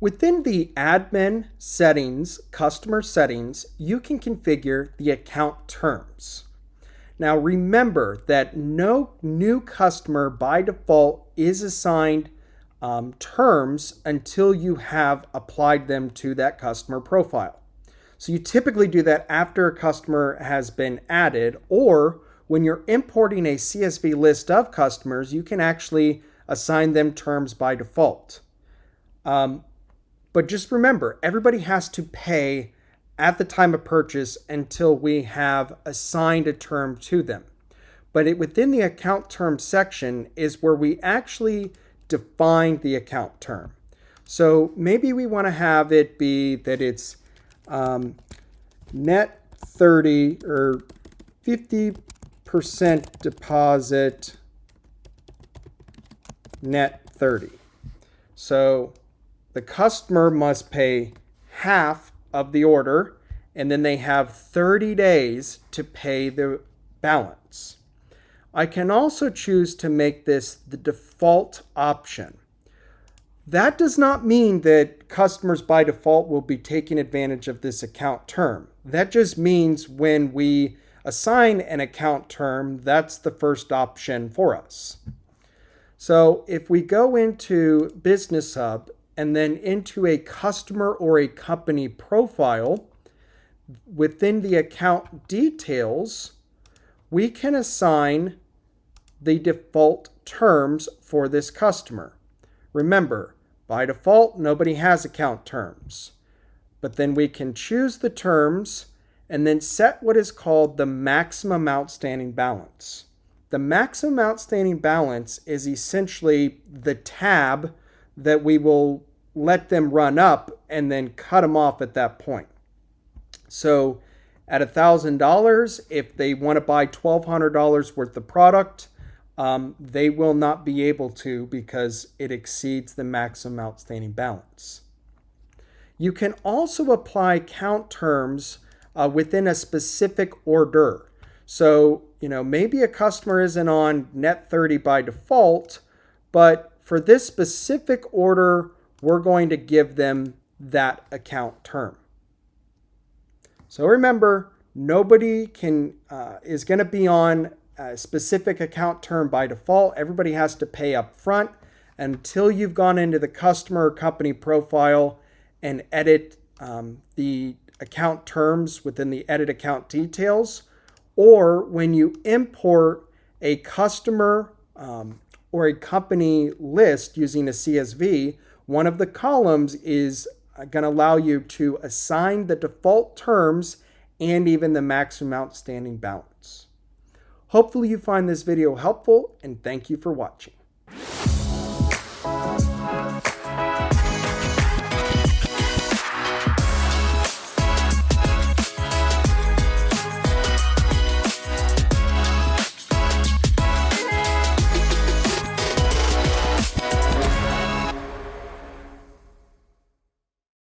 Within the admin settings, customer settings, you can configure the account terms. Now remember that no new customer by default is assigned terms until you have applied them to that customer profile. So you typically do that after a customer has been added, or when you're importing a CSV list of customers, you can actually assign them terms by default. But just remember, everybody has to pay at the time of purchase until we have assigned a term to them. But within the account term section is where we actually define the account term. So maybe we want to have it be that it's net 30 or 50% deposit, net 30. So the customer must pay half of the order, and then they have 30 days to pay the balance. I can also choose to make this the default option. That does not mean that customers by default will be taking advantage of this account term. That just means when we assign an account term, that's the first option for us. So if we go into Business Hub and then into a customer or a company profile, within the account details, we can assign the default terms for this customer. Remember, by default, nobody has account terms. But then we can choose the terms and then set what is called the maximum outstanding balance. The maximum outstanding balance is essentially the tab that we will let them run up and then cut them off at that point. So at $1,000, if they want to buy $1,200 worth of product, they will not be able to because it exceeds the maximum outstanding balance. You can also apply count terms within a specific order. So, maybe a customer isn't on net 30 by default, but for this specific order, we're going to give them that account term. So remember, nobody is going to be on a specific account term by default. Everybody has to pay up front until you've gone into the customer or company profile and edit the account terms within the edit account details, or when you import a customer or a company list using a CSV, one of the columns is going to allow you to assign the default terms and even the maximum outstanding balance. Hopefully you find this video helpful, and thank you for watching.